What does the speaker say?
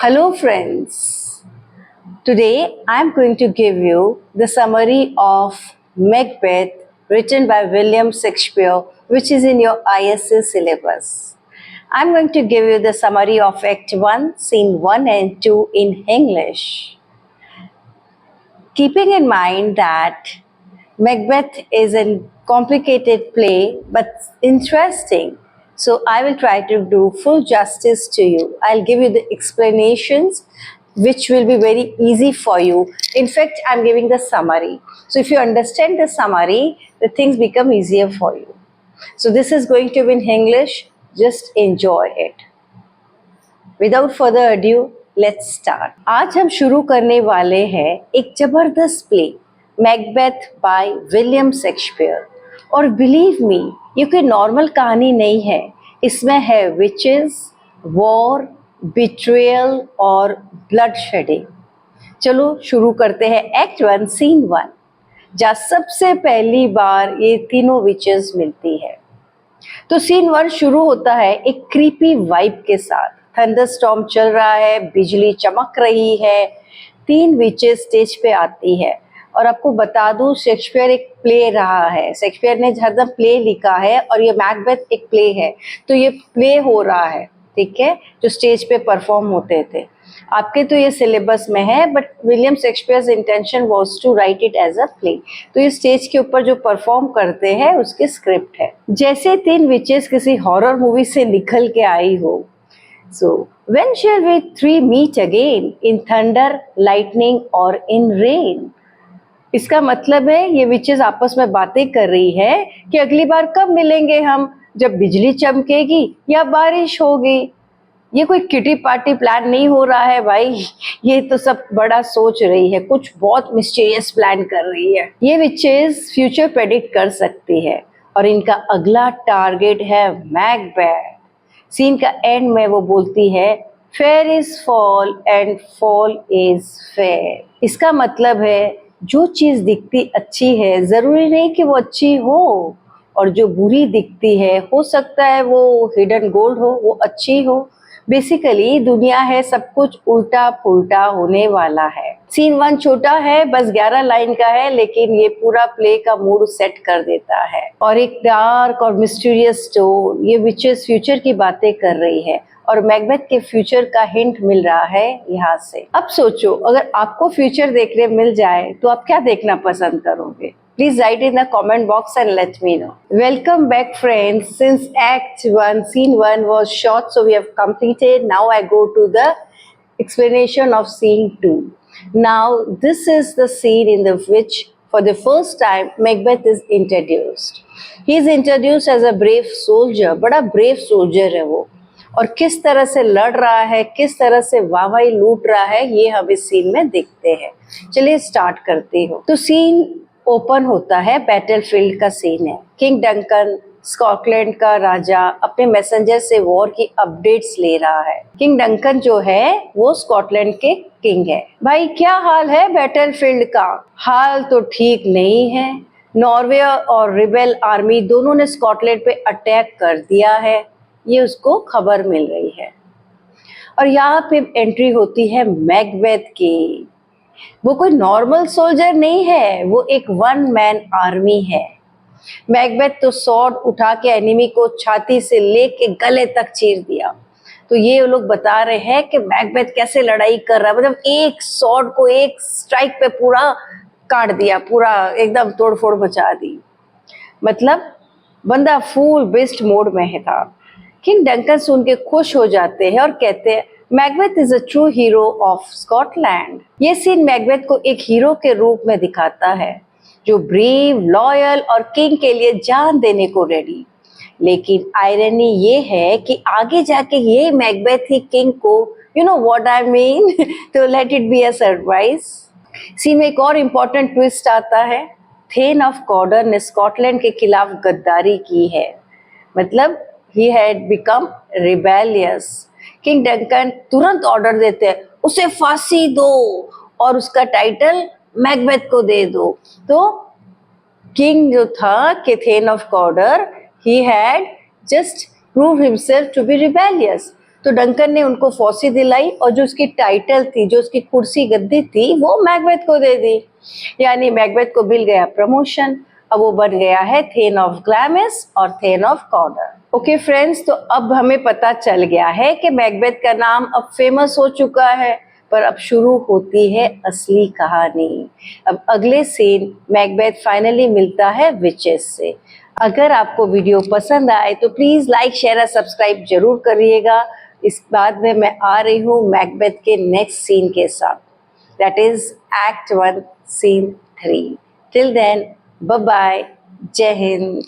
Hello, friends. Today I'm going to give you the summary of Macbeth written by William Shakespeare, which is in your ISC syllabus. I'm going to give you the summary of Act 1, Scene 1 and 2 in English. Keeping in mind that Macbeth is a complicated play but interesting. So I will try to do full justice to you. I'll give you the explanations which will be very easy for you. In fact, I'm giving the summary. So if you understand the summary, the things become easier for you. So this is going to be in English. Just enjoy it. Without further adieu let's start. आज हम शुरू करने वाले हैं एक जबरदस्त play Macbeth by William Shakespeare. और believe me, ये कोई नॉर्मल कहानी नहीं है। इसमें है विचेस, वॉर, बिट्रेयल और ब्लड शेडिंग। चलो शुरू करते हैं एक्ट 1 सीन 1, जहाँ सबसे पहली बार ये तीनों विचेस मिलती है। तो सीन 1 शुरू होता है एक क्रीपी वाइब के साथ। थंडरस्टॉर्म चल रहा है, बिजली चमक रही है, 3 विचेस स्टेज पे आती है। और आपको बता दूं, शेक्सपियर एक प्ले रहा है। शेक्सपियर ने हरदम प्ले लिखा है और ये मैकबेथ एक प्ले है। तो ये प्ले हो रहा है, ठीक है, जो स्टेज पे परफॉर्म होते थे। आपके तो ये सिलेबस में है, but William Shakespeare's intention was to write it as a play. तो ये स्टेज के ऊपर जो परफॉर्म करते हैं उसके स्क्रिप्ट है। जैसे 3 विचेस किसी हॉरर मूवी से निकल के आई हो। So, when shall we 3 meet again? In thunder, lightning or in rain? इसका मतलब है ये विचेस आपस में बातें कर रही है कि अगली बार कब मिलेंगे हम, जब बिजली चमकेगी या बारिश होगी। ये कोई किटी पार्टी प्लान नहीं हो रहा है भाई, ये तो सब बड़ा सोच रही है, कुछ बहुत मिस्टीरियस प्लान कर रही है। ये विचेस फ्यूचर प्रेडिक्ट कर सकती है और इनका अगला टारगेट है मैकबेथ। सीन का एंड में वो बोलती है fair is fall and fall is fair. इसका मतलब है जो चीज दिखती अच्छी है जरूरी नहीं कि वो अच्छी हो, और जो बुरी दिखती है हो सकता है वो हिडन गोल्ड हो, वो अच्छी हो। बेसिकली दुनिया है, सब कुछ उल्टा पुल्टा होने वाला है। सीन 1 छोटा है, बस 11 लाइन का है, लेकिन ये पूरा प्ले का मूड सेट कर देता है। और एक डार्क और मिस्टीरियस टोन, ये विचेस फ्यूचर की बातें कर रही है और मैकबेथ के फ्यूचर का हिंट मिल रहा है यहाँ से। अब सोचो, अगर आपको फ्यूचर देखने मिल जाए तो आप क्या देखना पसंद करोगे? Please write in the comment box and let me know. Welcome back, friends. Since Act 1, Scene 1 was short, so we have completed. Now I go to the explanation of Scene 2. Now, this is the scene in which, for the first time, Macbeth is introduced. He is introduced as a brave soldier. बड़ा brave soldier है वो। और किस तरह से लड़ रहा है, किस तरह से वाहवाही लूट रहा है, ये हम इस सीन में देखते हैं। चलिए स्टार्ट करते हो। तो सीन ओपन होता है, बैटलफील्ड का सीन है। किंग डंकन, स्कॉटलैंड का राजा, अपने मैसेंजर से वॉर की अपडेट्स ले रहा है। किंग डंकन जो है वो स्कॉटलैंड के किंग है। भाई क्या हाल है बैटलफील्ड का? हाल तो ठीक नहीं है। नॉर्वे और रिबेल आर्मी दोनों ने स्कॉटलैंड पे अटैक कर दिया है, ये उसको खबर मिल रही है। और यहाँ पे एंट्री होती है मैकबेथ की। वो कोई नॉर्मल सोल्जर नहीं है, वो एक 1 मैन आर्मी है। मैकबेथ तो स्वॉर्ड उठा के एनिमी को छाती से लेके गले तक चीर दिया। तो ये लोग बता रहे हैं कि मैकबेथ कैसे लड़ाई कर रहा है, मतलब एक स्वॉर्ड को एक स्ट्राइक पे पूरा काट दिया, पूरा एकदम तोड़फोड़ मचा दी। मतलब बंदा फुल बेस्ट मोड में है था। किंग डंकन सुन के खुश हो जाते हैं और कहते हैं Macbeth is a true hero of Scotland. ये सीन मैकबेथ को एक हीरो के रूप में दिखाता है, जो ब्रेव, लॉयल और किंग के लिए जान देने को रेडी। लेकिन आयरनी ये है कि आगे जाके ये मैकबेथ ही किंग को, you know what I mean, तो let it be a surprise. Scene में एक और इम्पोर्टेंट ट्विस्ट आता है। थेन ऑफ कॉर्डर ने स्कॉटलैंड के खिलाफ गद्दारी की है, मतलब he had become rebellious. King Duncan तुरंत ऑर्डर देते हैं उसे फांसी दो और उसका टाइटल मैकबेथ को दे दो। तो किंग जो था the thane of Cawdor, he had just proved himself to be rebellious. तो डंकन ने उनको फांसी दिलाई और जो उसकी टाइटल थी, जो उसकी कुर्सी गद्दी थी, वो मैकबेथ को दे दी। यानी मैकबेथ को मिल गया प्रमोशन। अब वो बन गया है थेन ऑफ ग्लैमिस और thane of Cawdor. Okay friends, तो अब हमें पता चल गया है कि मैकबेथ का नाम अब फेमस हो चुका है, पर अब शुरू होती है असली कहानी। अब अगले सीन मैकबेथ फाइनली मिलता है विचेस से। अगर आपको वीडियो पसंद आए तो प्लीज़ लाइक, शेयर और सब्सक्राइब जरूर करिएगा। इस बाद में मैं आ रही हूँ मैकबेथ के नेक्स्ट सीन के साथ, that is act 1 scene 3। Till then, bye bye, Jai Hind.